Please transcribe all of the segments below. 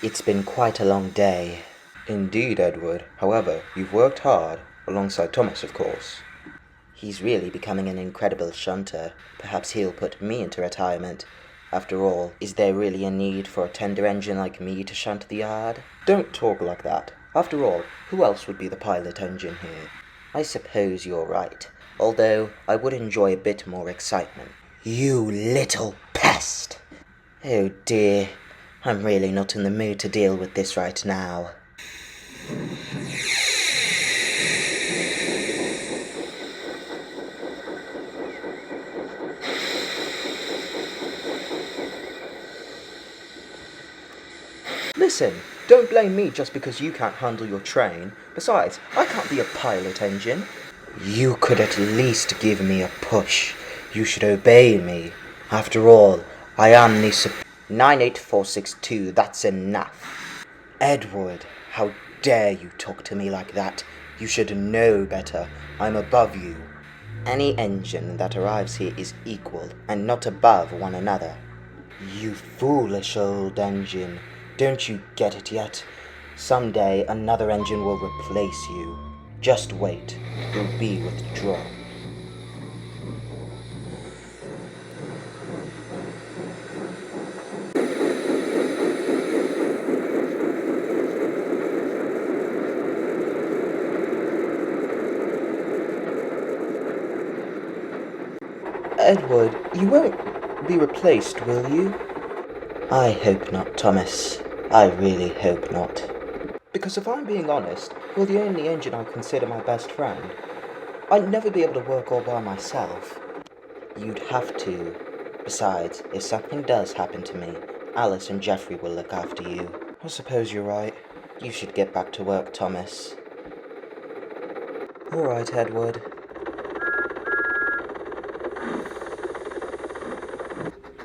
It's been quite a long day. Indeed, Edward. However, you've worked hard, alongside Thomas, of course. He's really becoming an incredible shunter. Perhaps he'll put me into retirement. After all, is there really a need for a tender engine like me to shunt the yard? Don't talk like that. After all, who else would be the pilot engine here? I suppose you're right, although I would enjoy a bit more excitement. You little pest! Oh dear, I'm really not in the mood to deal with this right now. Listen, don't blame me just because you can't handle your train. Besides, I can't be a pilot engine. You could at least give me a push. You should obey me. After all, I am the 98462, that's enough. Edward, how dare you talk to me like that? You should know better. I'm above you. Any engine that arrives here is equal and not above one another. You foolish old engine. Don't you get it yet? Someday another engine will replace you. Just wait. You'll be withdrawn. Edward, you won't be replaced, will you? I hope not, Thomas. I really hope not. Because if I'm being honest, you're the only engine I consider my best friend. I'd never be able to work all by myself. You'd have to. Besides, if something does happen to me, Alice and Geoffrey will look after you. I suppose you're right. You should get back to work, Thomas. All right, Edward.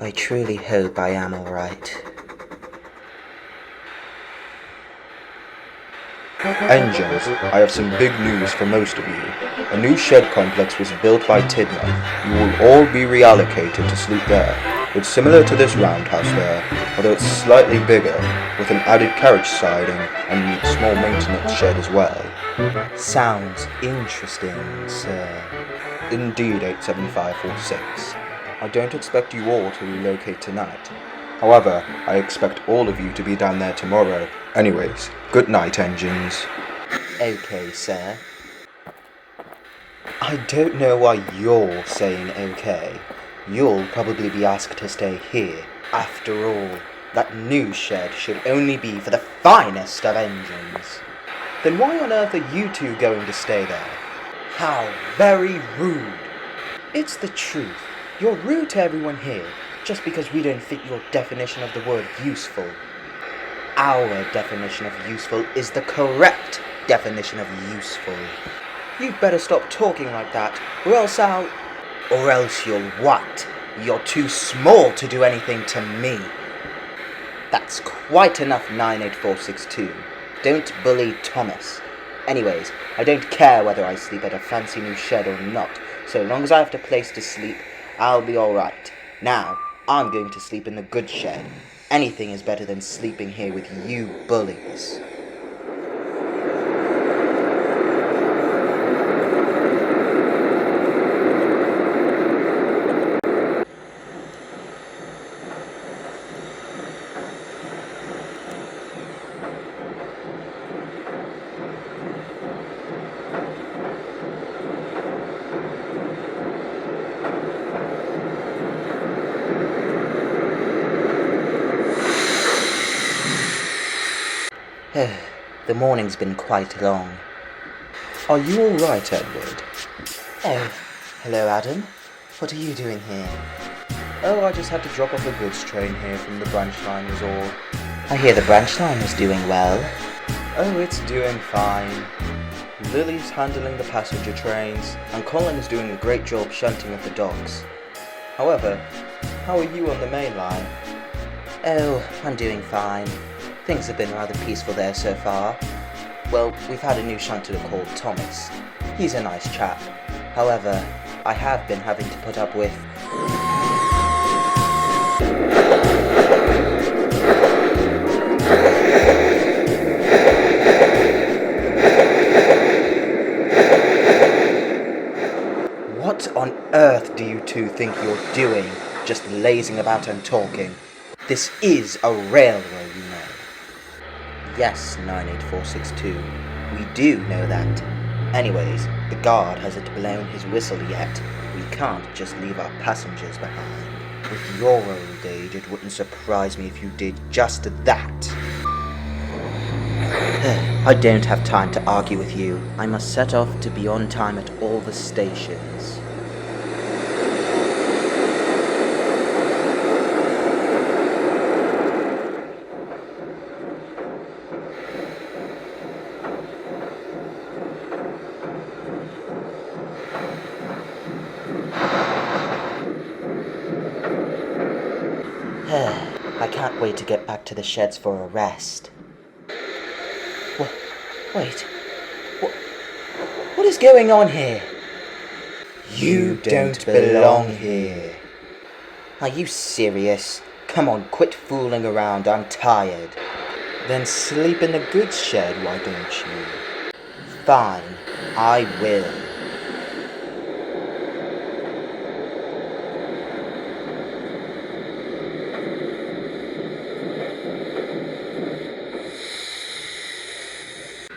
I truly hope I am all right. Engines, I have some big news for most of you. A new shed complex was built by Tidmouth. You will all be reallocated to sleep there. It's similar to this roundhouse there, although it's slightly bigger, with an added carriage siding and small maintenance shed as well. Sounds interesting, sir. Indeed, 87546. I don't expect you all to relocate tonight. However, I expect all of you to be down there tomorrow. Anyways, good night, engines. Okay, sir. I don't know why you're saying okay. You'll probably be asked to stay here. After all, that new shed should only be for the finest of engines. Then why on earth are you two going to stay there? How very rude. It's the truth. You're rude to everyone here, just because we don't fit your definition of the word useful. Our definition of useful is the correct definition of useful. You'd better stop talking like that, or else Or else you'll what? You're too small to do anything to me. That's quite enough, 98462. Don't bully Thomas. Anyways, I don't care whether I sleep at a fancy new shed or not. So long as I have a place to sleep, I'll be alright. Now, I'm going to sleep in the good shed. Anything is better than sleeping here with you bullies. The morning's been quite long. Are you alright, Edward? Oh, hello, Adam. What are you doing here? Oh, I just had to drop off a goods train here from the branch line was all. I hear the branch line is doing well. Oh, it's doing fine. Lily's handling the passenger trains, and Colin's doing a great job shunting at the docks. However, how are you on the main line? Oh, I'm doing fine. Things have been rather peaceful there so far. Well, we've had a new shunter called Thomas. He's a nice chap. However, I have been having to put up with... you two think you're doing, just lazing about and talking? This is a railroad, you know. Yes, 98462, we do know that. Anyways, the guard hasn't blown his whistle yet. We can't just leave our passengers behind. With your old age, it wouldn't surprise me if you did just that. I don't have time to argue with you. I must set off to be on time at all the stations. I can't wait to get back to the sheds for a rest. Wait. What is going on here? You don't belong here. Are you serious? Come on, quit fooling around, I'm tired. Then sleep in the goods shed, why don't you? Fine, I will.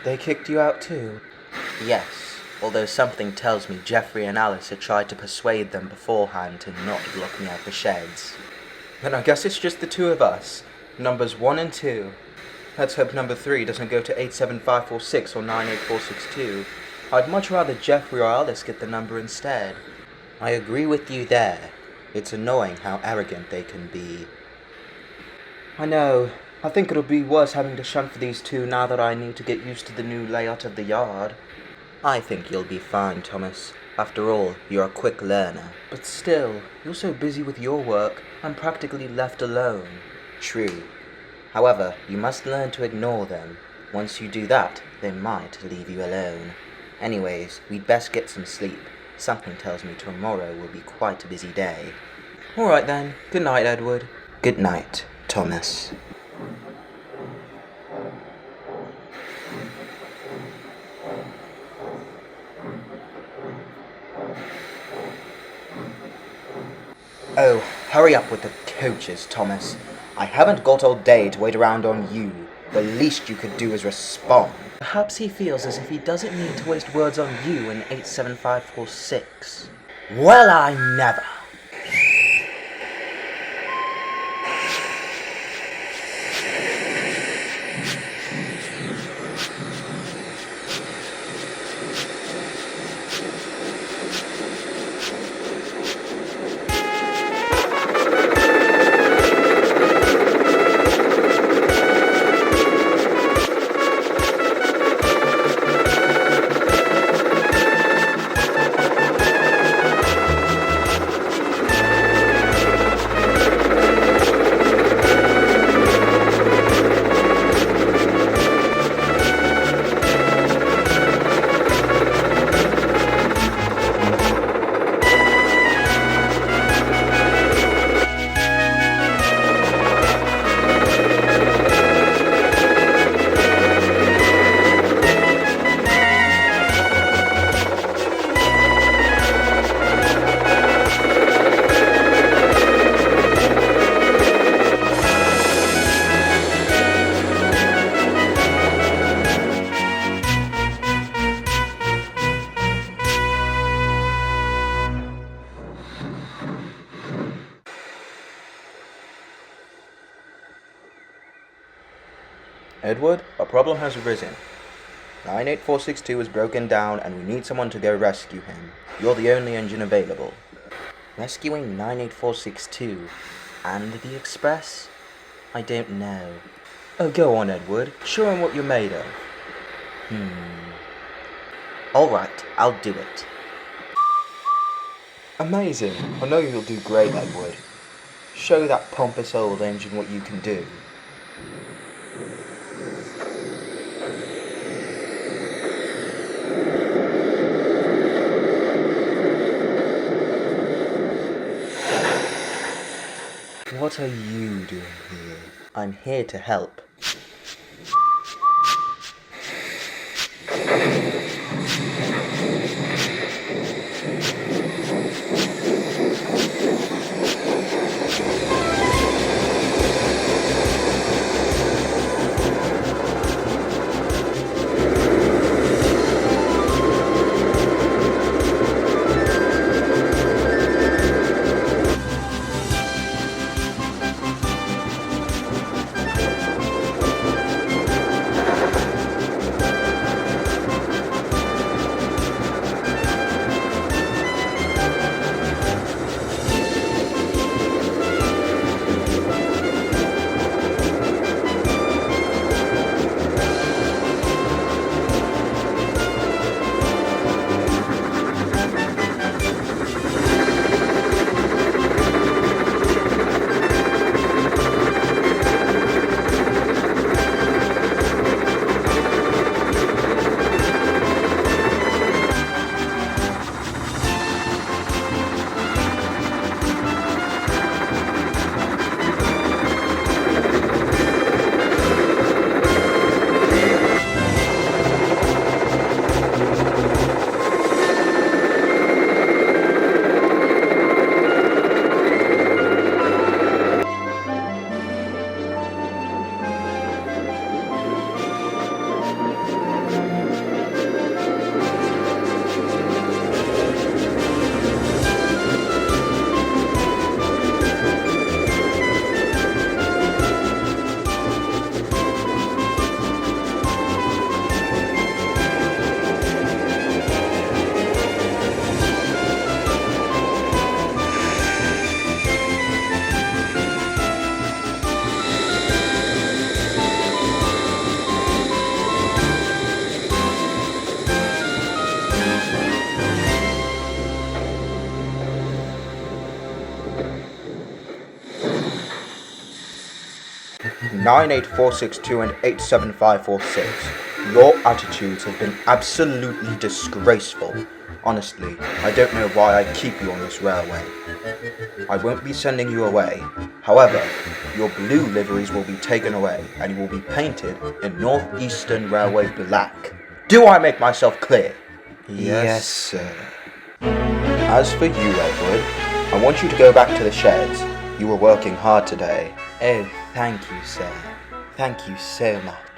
They kicked you out too? Yes, although something tells me Jeffrey and Alice had tried to persuade them beforehand to not block me out the sheds. Then I guess it's just the two of us, numbers 1 and 2. Let's hope number 3 doesn't go to 87546 or 98462. I'd much rather Jeffrey or Alice get the number instead. I agree with you there. It's annoying how arrogant they can be. I know. I think it'll be worse having to shunt for these two now that I need to get used to the new layout of the yard. I think you'll be fine, Thomas. After all, you're a quick learner. But still, you're so busy with your work, I'm practically left alone. True. However, you must learn to ignore them. Once you do that, they might leave you alone. Anyways, we'd best get some sleep. Something tells me tomorrow will be quite a busy day. Alright then. Good night, Edward. Good night, Thomas. Oh, hurry up with the coaches, Thomas. I haven't got all day to wait around on you. The least you could do is respond. Perhaps he feels as if he doesn't need to waste words on you in 87546. Well, I never. Edward, a problem has arisen. 98462 is broken down and we need someone to go rescue him. You're the only engine available. Rescuing 98462 and the Express? I don't know. Oh, go on, Edward. Show him what you're made of. Alright, I'll do it. Amazing. I know you'll do great, Edward. Show that pompous old engine what you can do. What are you doing here? I'm here to help. 98462 and 87546. Your attitudes have been absolutely disgraceful. Honestly, I don't know why I keep you on this railway. I won't be sending you away. However, your blue liveries will be taken away and you will be painted in Northeastern Railway black. Do I make myself clear? Yes, sir. As for you, Edward, I want you to go back to the sheds. You were working hard today. Oh, thank you, sir. Thank you so much.